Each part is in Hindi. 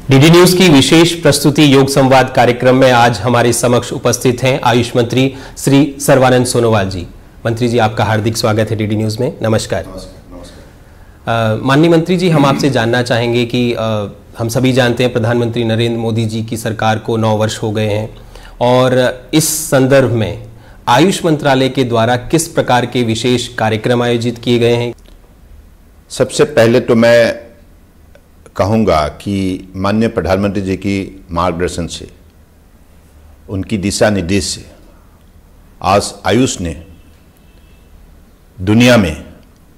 डीडी न्यूज की विशेष प्रस्तुति योग संवाद कार्यक्रम में आज हमारे समक्ष उपस्थित हैं आयुष मंत्री श्री सर्बानंद सोनोवाल जी। मंत्री जी, आपका हार्दिक स्वागत है डीडी न्यूज में। नमस्कार। माननीय मंत्री जी, हम आपसे जानना चाहेंगे कि हम सभी जानते हैं प्रधानमंत्री नरेंद्र मोदी जी की सरकार को 9 वर्ष हो गए हैं और इस संदर्भ में आयुष मंत्रालय के द्वारा किस प्रकार के विशेष कार्यक्रम आयोजित किए गए हैं? सबसे पहले तो मैं कहूँगा कि माननीय प्रधानमंत्री जी की मार्गदर्शन से, उनकी दिशा निर्देश से आज आयुष ने दुनिया में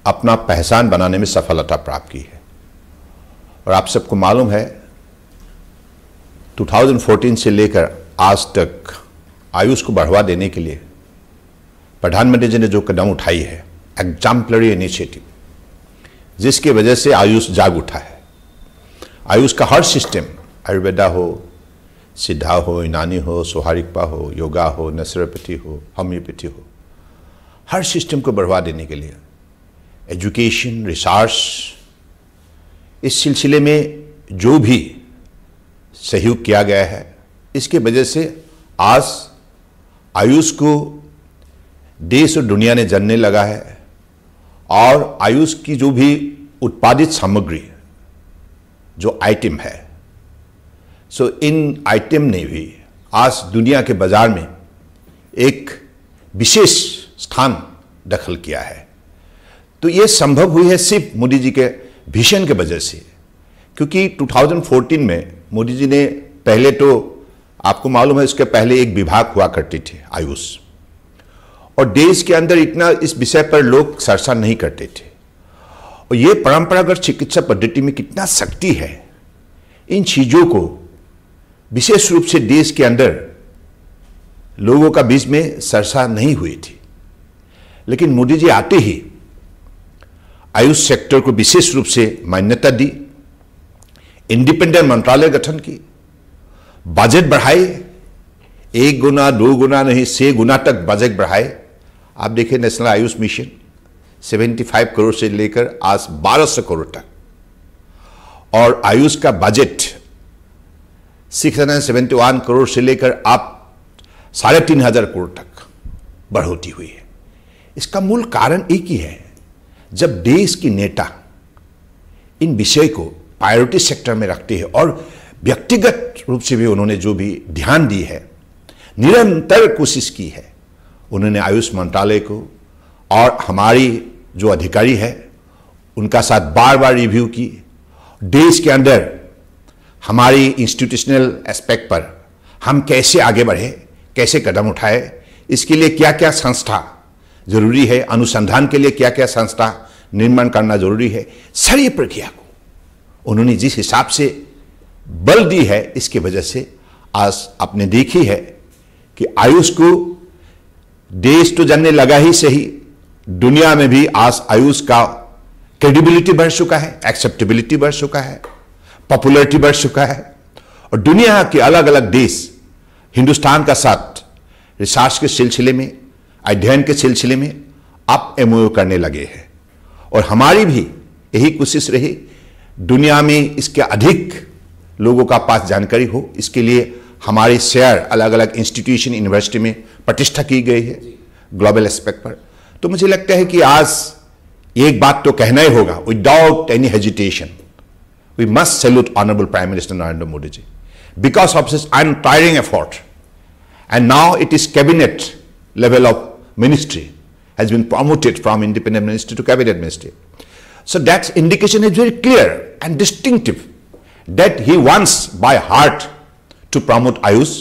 अपना पहचान बनाने में सफलता प्राप्त की है। और आप सबको मालूम है 2014 से लेकर आज तक आयुष को बढ़ावा देने के लिए प्रधानमंत्री जी ने जो कदम उठाई है, एग्जाम्पलरी इनिशिएटिव, जिसकी वजह से आयुष जाग उठा है। आयुष का हर सिस्टम, आयुर्वेदा हो, सिद्धा हो, यूनानी हो, सोहारिकपा हो, योगा हो, नेचुरोपैथी हो, होम्योपैथी हो, हर सिस्टम को बढ़ावा देने के लिए एजुकेशन, रिसर्च, इस सिलसिले में जो भी सहयोग किया गया है, इसके वजह से आज आयुष को देश और दुनिया ने जानने लगा है। और आयुष की जो भी उत्पादित सामग्री, जो आइटम है, सो इन आइटम ने भी आज दुनिया के बाजार में एक विशेष स्थान दखल किया है। तो ये संभव हुई है सिर्फ मोदी जी के विजन के वजह से, क्योंकि 2014 में मोदी जी ने पहले, तो आपको मालूम है इसके पहले एक विभाग हुआ करते थे आयुष, और देश के अंदर इतना इस विषय पर लोग चर्चा नहीं करते थे। और ये परंपरागत चिकित्सा पद्धति में कितना शक्ति है, इन चीजों को विशेष रूप से देश के अंदर लोगों का बीच में चर्चा नहीं हुई थी। लेकिन मोदी जी आते ही आयुष सेक्टर को विशेष रूप से मान्यता दी, इंडिपेंडेंट मंत्रालय गठन की, बजट बढ़ाए, 1 गुना 2 गुना नहीं 6 गुना तक बजट बढ़ाए। आप देखिए नेशनल आयुष मिशन 75 करोड़ से लेकर आज 1200 करोड़ तक, और आयुष का बजट 671 करोड़ से लेकर आप 3500 करोड़ तक बढ़ोतरी हुई है। इसका मूल कारण एक ही है, जब देश के नेता इन विषय को प्रायोरिटी सेक्टर में रखते हैं और व्यक्तिगत रूप से भी उन्होंने जो भी ध्यान दी है, निरंतर कोशिश की है, उन्होंने आयुष मंत्रालय को और हमारी जो अधिकारी है उनका साथ बार बार रिव्यू की। देश के अंदर हमारी इंस्टीट्यूशनल एस्पेक्ट पर हम कैसे आगे बढ़े, कैसे कदम उठाए, इसके लिए क्या क्या संस्था जरूरी है, अनुसंधान के लिए क्या क्या संस्था निर्माण करना जरूरी है, सारी प्रक्रिया को उन्होंने जिस हिसाब से बल दी है, इसकी वजह से आज आपने देखी है कि आयुष को देश तो जानने लगा ही सही, दुनिया में भी आज आयुष का क्रेडिबिलिटी बढ़ चुका है, एक्सेप्टेबिलिटी बढ़ चुका है, पॉपुलैरिटी बढ़ चुका है। और दुनिया के अलग अलग देश हिंदुस्तान का साथ रिसर्च के सिलसिले में, अध्ययन के सिलसिले में अब एमओयू करने लगे हैं। और हमारी भी यही कोशिश रही दुनिया में इसके अधिक लोगों का पास जानकारी हो, इसके लिए हमारे शेयर अलग अलग इंस्टीट्यूशन, यूनिवर्सिटी में प्रतिष्ठा की गई है ग्लोबल एस्पेक्ट पर। तो मुझे लगता है कि आज एक बात तो कहना ही होगा, without any hesitation, we must salute honourable prime minister Narendra Modi ji, because of his untiring effort, and now it is cabinet level of ministry has been promoted from independent ministry to cabinet ministry. So that indication is very clear and distinctive that he wants by heart to promote Ayush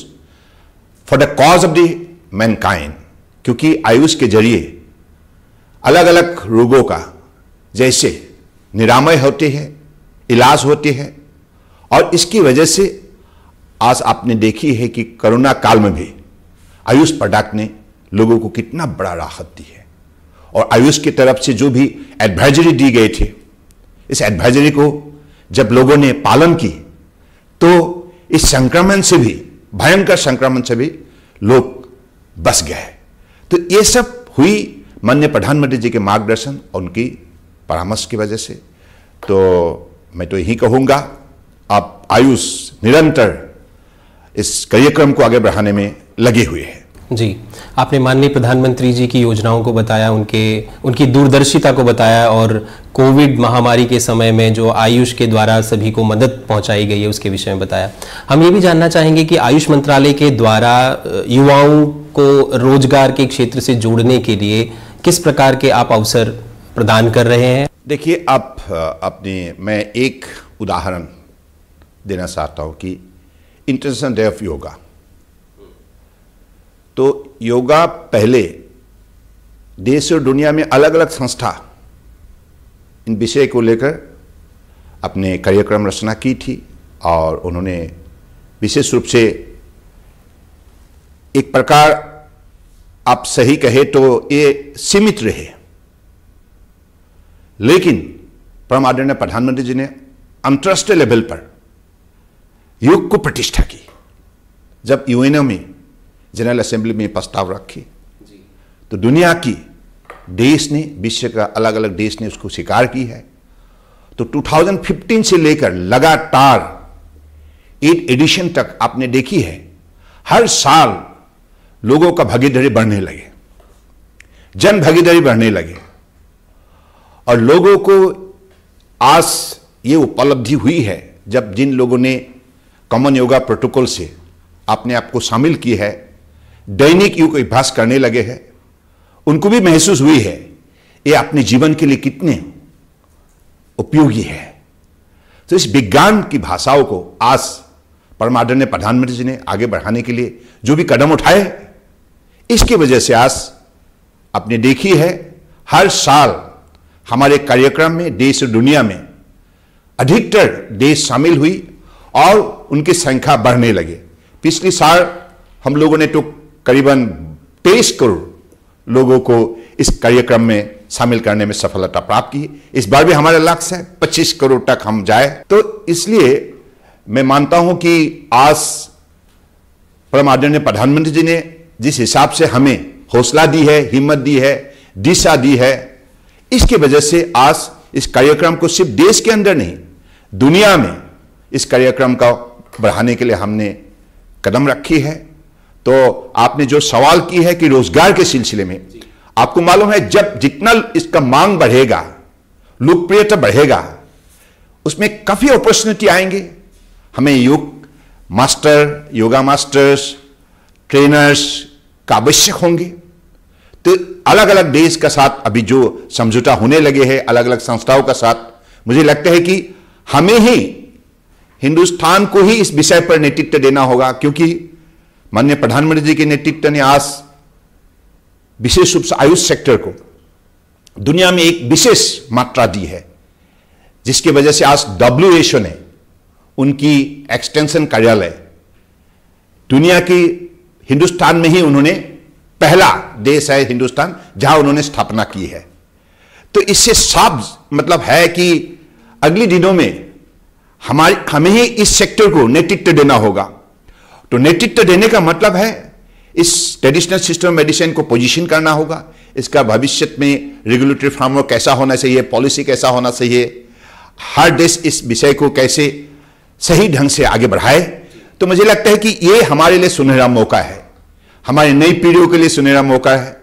for the cause of the mankind. क्योंकि आयुष के जरिए अलग अलग रोगों का जैसे निरामय होते हैं, इलाज होते हैं, और इसकी वजह से आज आपने देखी है कि कोरोना काल में भी आयुष प्रोडक्ट ने लोगों को कितना बड़ा राहत दी है। और आयुष की तरफ से जो भी एडवाइजरी दी गई थी, इस एडवाइजरी को जब लोगों ने पालन की तो इस संक्रमण से भी, भयंकर संक्रमण से भी लोग बच गए। तो ये सब हुई माननीय प्रधानमंत्री जी के मार्गदर्शन और उनकी परामर्श की वजह से। तो मैं तो यही कहूँगा, आप आयुष निरंतर इस कार्यक्रम को आगे बढ़ाने में लगे हुए हैं। जी, आपने माननीय प्रधानमंत्री जी की योजनाओं को बताया, उनकी दूरदर्शिता को बताया, और कोविड महामारी के समय में जो आयुष के द्वारा सभी को मदद पहुंचाई गई है उसके विषय में बताया। हम ये भी जानना चाहेंगे कि आयुष मंत्रालय के द्वारा युवाओं को रोजगार के क्षेत्र से जोड़ने के लिए किस प्रकार के आप अवसर प्रदान कर रहे हैं? देखिए, मैं एक उदाहरण देना चाहता हूं कि इंटरनेशनल डे ऑफ योगा, तो योगा पहले देश और दुनिया में अलग अलग संस्था इन विषय को लेकर अपने कार्यक्रम रचना की थी, और उन्होंने विशेष रूप से एक प्रकार आप सही कहे तो ये सीमित रहे, लेकिन परम आदरणीय प्रधानमंत्री जी ने अंतर्राष्ट्रीय लेवल पर योग को प्रतिष्ठा की। जब यूएनओ में जनरल असेंबली में प्रस्ताव रखी तो दुनिया की देश ने, विश्व का अलग अलग देश ने उसको स्वीकार की है। तो 2015 से लेकर लगातार 8 एडिशन तक आपने देखी है, हर साल लोगों का भागीदारी बढ़ने लगे, जन भागीदारी बढ़ने लगे, और लोगों को आज ये उपलब्धि हुई है जब जिन लोगों ने कॉमन योगा प्रोटोकॉल से अपने आप को शामिल की है, दैनिक योग अभ्यास करने लगे हैं, उनको भी महसूस हुई है ये अपने जीवन के लिए कितने उपयोगी है। तो इस विज्ञान की भाषाओं को आज परम आदरणीय प्रधानमंत्री जी ने आगे बढ़ाने के लिए जो भी कदम उठाए, इसकी वजह से आज आपने देखी है हर साल हमारे कार्यक्रम में देश और दुनिया में अधिकतर देश शामिल हुई और उनकी संख्या बढ़ने लगे। पिछले साल हम लोगों ने तो करीबन 23 करोड़ लोगों को इस कार्यक्रम में शामिल करने में सफलता प्राप्त की। इस बार भी हमारा लक्ष्य है 25 करोड़ तक हम जाए। तो इसलिए मैं मानता हूं कि आज परम आदरणीय प्रधानमंत्री जी ने जिस हिसाब से हमें हौसला दी है, हिम्मत दी है, दिशा दी है, इसकी वजह से आज इस कार्यक्रम को सिर्फ देश के अंदर नहीं, दुनिया में इस कार्यक्रम का बढ़ाने के लिए हमने कदम रखी है। तो आपने जो सवाल की है कि रोजगार के सिलसिले में, आपको मालूम है जब जितना इसका मांग बढ़ेगा, लोकप्रियता बढ़ेगा, उसमें काफी अपॉर्चुनिटी आएंगे। हमें योगा मास्टर्स, ट्रेनर्स का आवश्यक होंगे। तो अलग अलग देश के साथ अभी जो समझौता होने लगे हैं, अलग अलग संस्थाओं के साथ, मुझे लगता है कि हमें ही, हिंदुस्तान को ही इस विषय पर नेतृत्व देना होगा, क्योंकि माननीय प्रधानमंत्री जी के नेतृत्व ने आज विशेष रूप से आयुष सेक्टर को दुनिया में एक विशेष मात्रा दी है, जिसकी वजह से आज WHO ने उनकी एक्सटेंशन कार्यालय दुनिया की, हिंदुस्तान में ही उन्होंने, पहला देश है हिंदुस्तान जहां उन्होंने स्थापना की है। तो इससे साफ मतलब है कि अगले दिनों में हमें ही इस सेक्टर को नेतृत्व देना होगा। तो नेतृत्व देने का मतलब है इस ट्रेडिशनल सिस्टम मेडिसिन को पोजीशन करना होगा, इसका भविष्य में रेगुलेटरी फ्रेमवर्क कैसा होना चाहिए, पॉलिसी कैसा होना चाहिए, हर देश इस विषय को कैसे सही ढंग से आगे बढ़ाए। तो मुझे लगता है कि ये हमारे लिए सुनहरा मौका है, हमारी नई पीढ़ियों के लिए सुनहरा मौका है।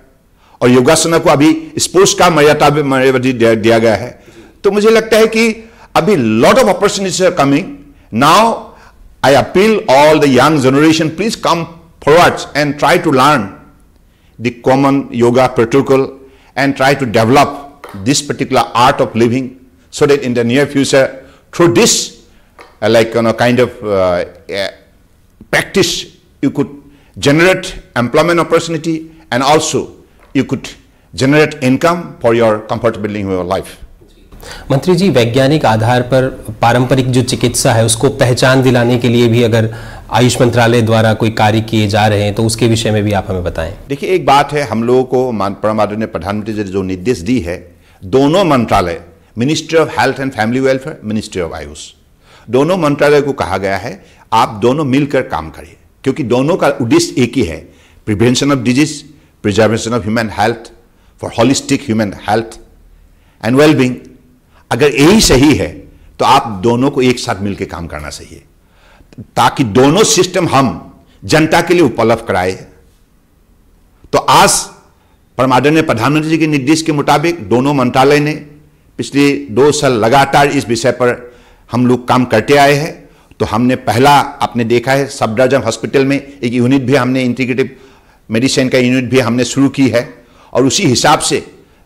और योगासना को अभी स्पोर्ट्स का मर्यादा दिया गया है। तो मुझे लगता है कि अभी lot of opportunities are coming now. I appeal all the young generation, please come forward and try to learn the common yoga protocol and try to develop this particular art of living, so that in the near future, through this kind of practice, you could generate employment opportunity and also you could generate income for your comfortable living your life. मंत्री जी, वैज्ञानिक आधार पर पारंपरिक जो चिकित्सा है उसको पहचान दिलाने के लिए भी अगर आयुष मंत्रालय द्वारा कोई कार्य किए जा रहे हैं तो उसके विषय में भी आप हमें बताएं। देखिए, एक बात है, हम लोगों को परम आदरणीय प्रधानमंत्री जी ने जो निर्देश दी है, दोनों मंत्रालय, ministry of health and family welfare, ministry of Ayush, दोनों मंत्रालय को कहा गया है आप दोनों मिलकर काम करिए, क्योंकि दोनों का उद्देश्य एक ही है, prevention of disease, preservation of human health, for holistic human health and wellbeing. अगर यही सही है तो आप दोनों को एक साथ मिलकर काम करना चाहिए। ताकि दोनों सिस्टम हम जनता के लिए उपलब्ध कराए। तो आज आदरणीय प्रधानमंत्री जी के निर्देश के मुताबिक दोनों मंत्रालय ने पिछले 2 साल लगातार इस विषय पर हम लोग काम करते आए हैं। तो हमने पहला आपने देखा है सफदरजंग हॉस्पिटल में एक यूनिट भी हमने इंटीग्रेटिव मेडिसिन का यूनिट भी हमने शुरू की है, और उसी हिसाब से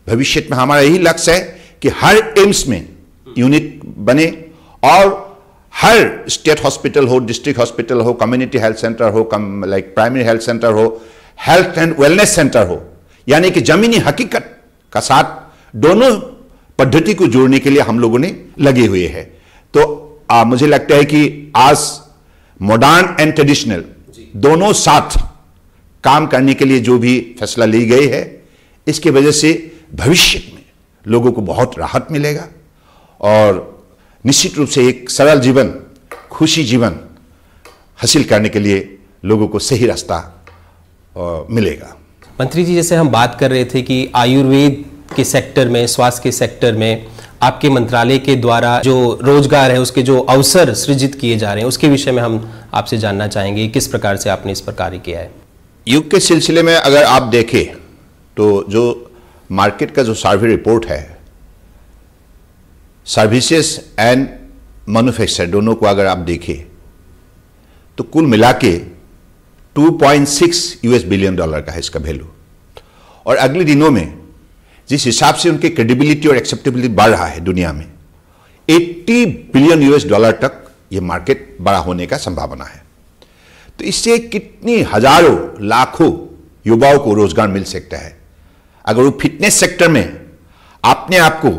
भविष्य में हमारा यही लक्ष्य है कि हर एम्स में यूनिट बने और हर स्टेट हॉस्पिटल हो, डिस्ट्रिक्ट हॉस्पिटल हो, कम्युनिटी हेल्थ सेंटर हो, लाइक प्राइमरी हेल्थ सेंटर हो, हेल्थ एंड वेलनेस सेंटर हो, यानी कि जमीनी हकीकत का साथ दोनों पद्धति को जोड़ने के लिए हम लोगों ने लगे हुए हैं। तो मुझे लगता है कि आज मॉडर्न एंड ट्रेडिशनल दोनों साथ काम करने के लिए जो भी फैसला ली गई है, इसकी वजह से भविष्य में लोगों को बहुत राहत मिलेगा और निश्चित रूप से एक सरल जीवन, खुशी जीवन हासिल करने के लिए लोगों को सही रास्ता मिलेगा। मंत्री जी, जैसे हम बात कर रहे थे कि आयुर्वेद के सेक्टर में, स्वास्थ्य के सेक्टर में आपके मंत्रालय के द्वारा जो रोजगार है, उसके जो अवसर सृजित किए जा रहे हैं, उसके विषय में हम आपसे जानना चाहेंगे किस प्रकार से आपने इस पर कार्य किया है। युग के सिलसिले में अगर आप देखें तो जो मार्केट का जो सर्वे रिपोर्ट है, सर्विसेज एंड मैन्युफैक्चर दोनों को अगर आप देखें तो कुल मिला के $2.6 बिलियन का है इसका वैल्यू। और अगले दिनों में जिस हिसाब से उनके क्रेडिबिलिटी और एक्सेप्टेबिलिटी बढ़ रहा है दुनिया में, $80 बिलियन तक ये मार्केट बड़ा होने का संभावना है। तो इससे कितनी हजारों लाखों युवाओं को रोजगार मिल सकता है। अगर वो फिटनेस सेक्टर में अपने आप को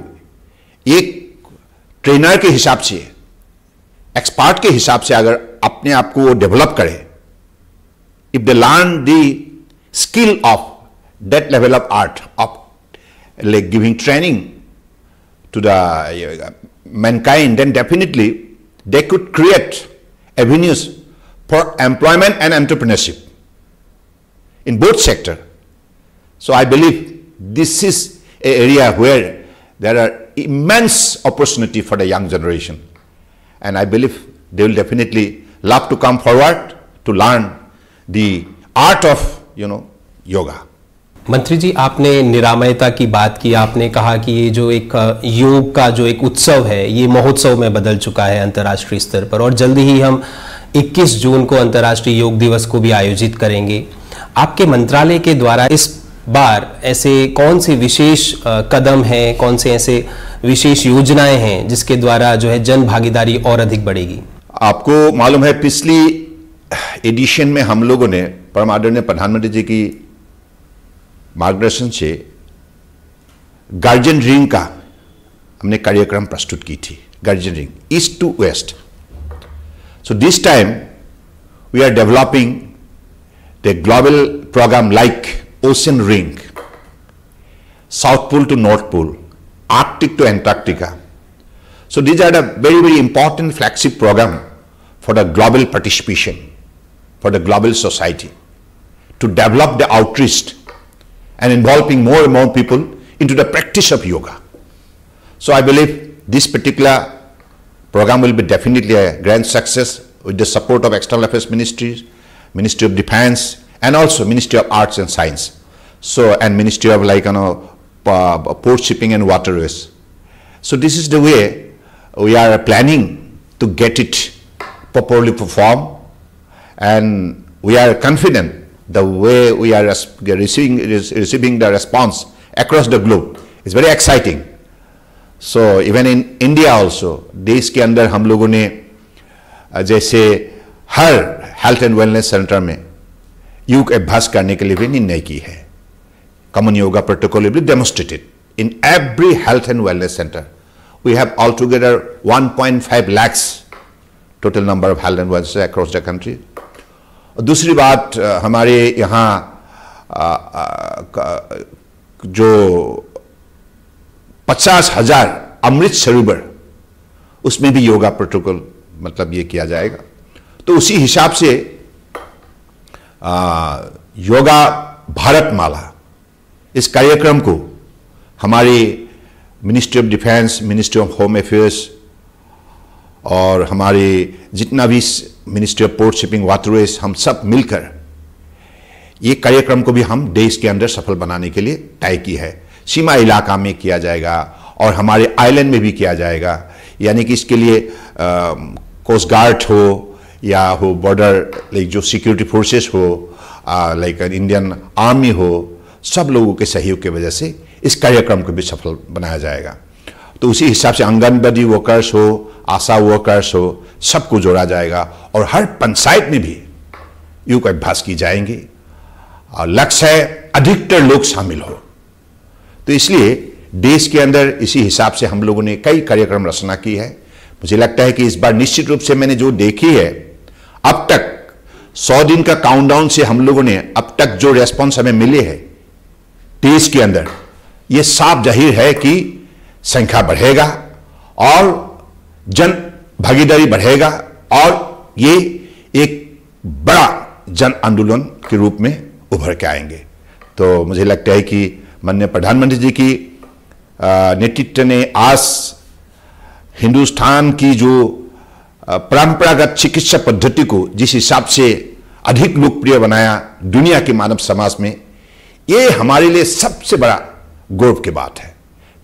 एक ट्रेनर के हिसाब से, एक्सपर्ट के हिसाब से अगर अपने आप को डेवलप करे, if they learn the skill of that level of art of like giving training to the mankind, then definitely they could create avenues for employment and entrepreneurship in both sector. So I believe this is an area where there are immense opportunity for the young generation, and I believe they will definitely love to come forward to learn the art of yoga. मंत्री जी, आपने निरामयता की बात की। आपने कहा कि ये जो एक योग का जो एक उत्सव है, ये महोत्सव में बदल चुका है अंतर्राष्ट्रीय स्तर पर, और जल्दी ही हम 21 जून को अंतर्राष्ट्रीय योग दिवस को भी आयोजित करेंगे। आपके मंत्रालय के द्वारा इस बार ऐसे कौन से विशेष कदम हैं, कौन से ऐसे विशेष योजनाएं हैं जिसके द्वारा जो है जन भागीदारी और अधिक बढ़ेगी? आपको मालूम है पिछली एडिशन में हम लोगों ने परम आदरणीय प्रधानमंत्री जी की मार्गदर्शन से गार्जियन रिंग का हमने कार्यक्रम प्रस्तुत की थी, guardian ring east to west. So this time we are developing the global program like ocean ring, south pole to north pole, Arctic to Antarctica. So these are the very, very important flagship program for the global participation, for the global society, to develop the outreach and involving more and more people into the practice of yoga. So I believe this particular program will be definitely a grand success with the support of External Affairs Ministries, Ministry of Defense, and also Ministry of Arts and Science. So, and Ministry of Port Shipping and Waterways. So this is the way we are planning to get it properly performed, and we are confident the way we are receiving the response across the globe is very exciting. So even in India also, देश के अंदर हम लोगों ने जैसे हर हेल्थ एंड वेलनेस सेंटर में योग अभ्यास करने के लिए भी निर्णय की है। Common yoga protocol will be demonstrated in every health and wellness center. We have altogether 1.5 lakhs total number of health and wellness across the country. दूसरी बात, हमारे यहाँ जो 50,000 अमृत सरोवर, उसमें भी योगा प्रोटोकॉल मतलब ये किया जाएगा। तो उसी हिसाब से योगा भारत माला इस कार्यक्रम को हमारी ministry of defence, ministry of home affairs और हमारे जितना भी ministry of port shipping waterways, हम सब मिलकर ये कार्यक्रम को भी हम देश के अंदर सफल बनाने के लिए तय की है। सीमा इलाका में किया जाएगा और हमारे आइलैंड में भी किया जाएगा, यानी कि इसके लिए कोस्ट गार्ड हो या हो बॉर्डर लाइक जो सिक्योरिटी फोर्सेस हो, लाइक इंडियन आर्मी हो, सब लोगों के सहयोग की वजह से इस कार्यक्रम को भी सफल बनाया जाएगा। तो उसी हिसाब से आंगनबाड़ी वर्कर्स हो, आशा वर्कर्स हो, सबको जोड़ा जाएगा और हर पंचायत में भी योग अभ्यास की जाएंगे और लक्ष्य है अधिकतर लोग शामिल हो। तो इसलिए देश के अंदर इसी हिसाब से हम लोगों ने कई कार्यक्रम रचना की है। मुझे लगता है कि इस बार निश्चित रूप से मैंने जो देखी है, अब तक 100 दिन का काउंटडाउन से हम लोगों ने अब तक जो रेस्पॉन्स हमें मिले हैं देश के अंदर, यह साफ जाहिर है कि संख्या बढ़ेगा और जन भागीदारी बढ़ेगा और ये एक बड़ा जन आंदोलन के रूप में उभर के आएंगे। तो मुझे लगता है कि माननीय प्रधानमंत्री जी की नेतृत्व ने आज हिंदुस्तान की जो परंपरागत चिकित्सा पद्धति को जिस हिसाब से अधिक लोकप्रिय बनाया दुनिया के मानव समाज में, ये हमारे लिए सबसे बड़ा गौरव की बात है,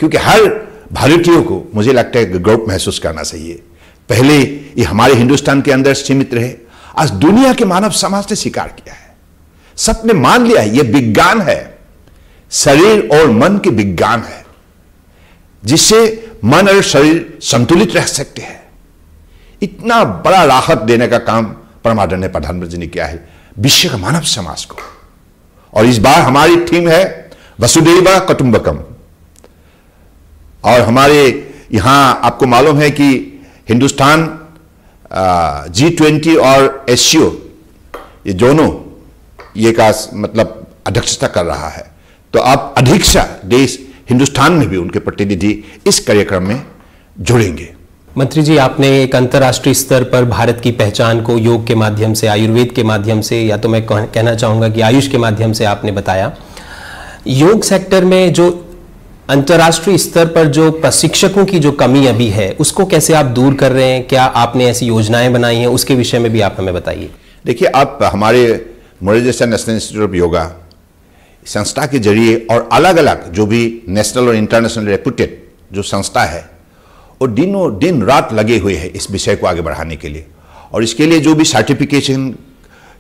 क्योंकि हर भारतीयों को मुझे लगता है गौरव महसूस करना चाहिए। पहले ये हमारे हिंदुस्तान के अंदर सीमित रहे, आज दुनिया के मानव समाज ने स्वीकार किया है, सबने मान लिया है, ये विज्ञान है, शरीर और मन के विज्ञान है, जिससे मन और शरीर संतुलित रह सकते हैं। इतना बड़ा राहत देने का काम परम आदरणीय प्रधानमंत्री जी ने किया है विश्व के मानव समाज को। और इस बार हमारी थीम है वसुधैव कुटुंबकम। और हमारे यहां आपको मालूम है कि हिंदुस्तान G20 और एससीओ ये दोनों ये का मतलब अध्यक्षता कर रहा है। तो अब अधिकतर देश हिंदुस्तान में भी उनके प्रतिनिधि इस कार्यक्रम में जुड़ेंगे। मंत्री जी, आपने एक अंतर्राष्ट्रीय स्तर पर भारत की पहचान को योग के माध्यम से, आयुर्वेद के माध्यम से, या तो मैं कहना चाहूंगा कि आयुष के माध्यम से आपने बताया। योग सेक्टर में जो अंतर्राष्ट्रीय स्तर पर जो प्रशिक्षकों की जो कमी अभी है, उसको कैसे आप दूर कर रहे हैं? क्या आपने ऐसी योजनाएं बनाई हैं? उसके विषय में भी आप हमें बताइए। देखिए, आप हमारे Morelia national institute of yoga संस्था के जरिए और अलग अलग जो भी नेशनल और इंटरनेशनल रेपुटेड जो संस्था है, और दिन रात लगे हुए हैं इस विषय को आगे बढ़ाने के लिए। और इसके लिए जो भी सर्टिफिकेशन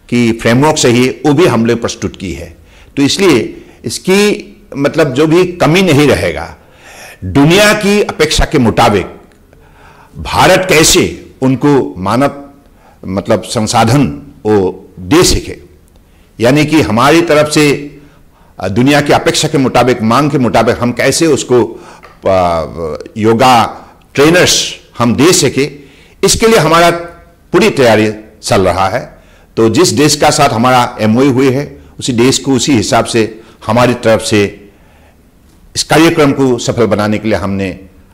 की फ्रेमवर्क चाहिए वो भी हमने प्रस्तुत की है। तो इसलिए इसकी मतलब जो भी कमी नहीं रहेगा, दुनिया की अपेक्षा के मुताबिक भारत कैसे उनको मानव मतलब संसाधन वो दे सके, यानी कि हमारी तरफ से दुनिया की अपेक्षा के मुताबिक, मांग के मुताबिक हम कैसे उसको योगा ट्रेनर्स हम दे सके, इसके लिए हमारा पूरी तैयारी चल रहा है। तो जिस देश का साथ हमारा एमओयू हुई है, उसी देश को उसी हिसाब से हमारी तरफ से इस कार्यक्रम को सफल बनाने के लिए हमने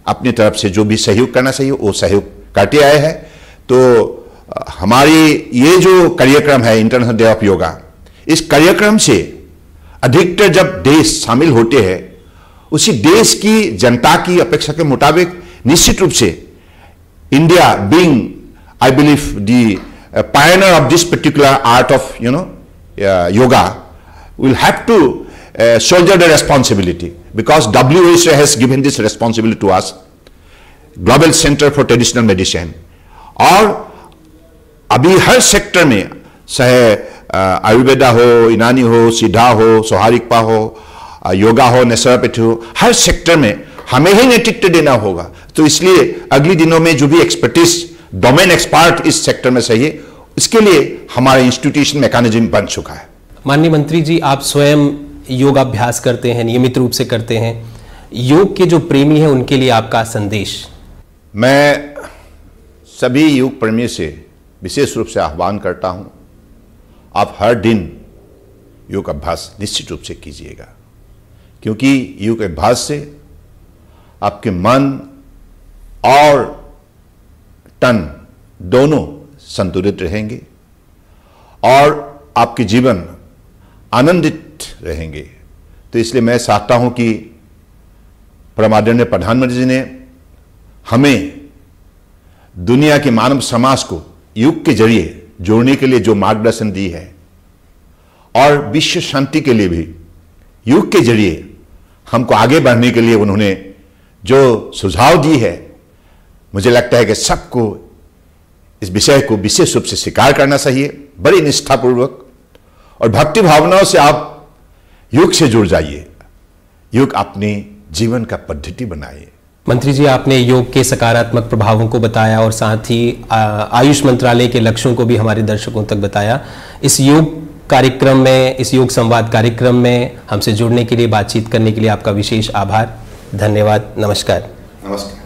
अपनी तरफ से जो भी सहयोग करना चाहिए वो सहयोग करते आए हैं। तो हमारी ये जो कार्यक्रम है इंटरनेशनल डे ऑफ योगा, इस कार्यक्रम से अधिकतर जब देश शामिल होते हैं, उसी देश की जनता की अपेक्षा के मुताबिक निश्चित रूप से India being I believe the pioneer of this particular art of yoga will have to shoulder the responsibility, because WHO has given this responsibility to us, Global Center for Traditional Medicine। और अभी हर सेक्टर में, चाहे आयुर्वेदा हो, यूनानी हो, सिद्धा हो, सोहारिकपा हो, योगा हो, नेचुरोपैथी हो, हर सेक्टर में हमें ही नेतृत्व देना होगा। तो इसलिए अगले दिनों में जो भी एक्सपर्टीज, डोमेन एक्सपर्ट इस सेक्टर में चाहिए, इसके लिए हमारा इंस्टीट्यूशन मैकेनिज्म बन चुका है। माननीय मंत्री जी, आप स्वयं योगाभ्यास करते हैं, नियमित रूप से करते हैं। योग के जो प्रेमी हैं उनके लिए आपका संदेश? मैं सभी योग प्रेमी से विशेष रूप से आह्वान करता हूं, आप हर दिन योग अभ्यास निश्चित रूप से कीजिएगा, क्योंकि योग अभ्यास से आपके मन और तन दोनों संतुलित रहेंगे और आपके जीवन आनंदित रहेंगे। तो इसलिए मैं चाहता हूं कि परम आदरणीय प्रधानमंत्री जी ने हमें दुनिया के मानव समाज को योग के जरिए जोड़ने के लिए जो मार्गदर्शन दी है और विश्व शांति के लिए भी योग के जरिए हमको आगे बढ़ने के लिए उन्होंने जो सुझाव दी है, मुझे लगता है कि सबको इस विषय को विशेष रूप से स्वीकार करना चाहिए, बड़ी निष्ठापूर्वक, और भक्ति भावनाओं से आप योग से जुड़ जाइए, योग अपने जीवन का पद्धति बनाइए। मंत्री जी, आपने योग के सकारात्मक प्रभावों को बताया और साथ ही आयुष मंत्रालय के लक्ष्यों को भी हमारे दर्शकों तक बताया। इस योग कार्यक्रम में, इस योग संवाद कार्यक्रम में हमसे जुड़ने के लिए, बातचीत करने के लिए आपका विशेष आभार, धन्यवाद, नमस्कार। नमस्कार।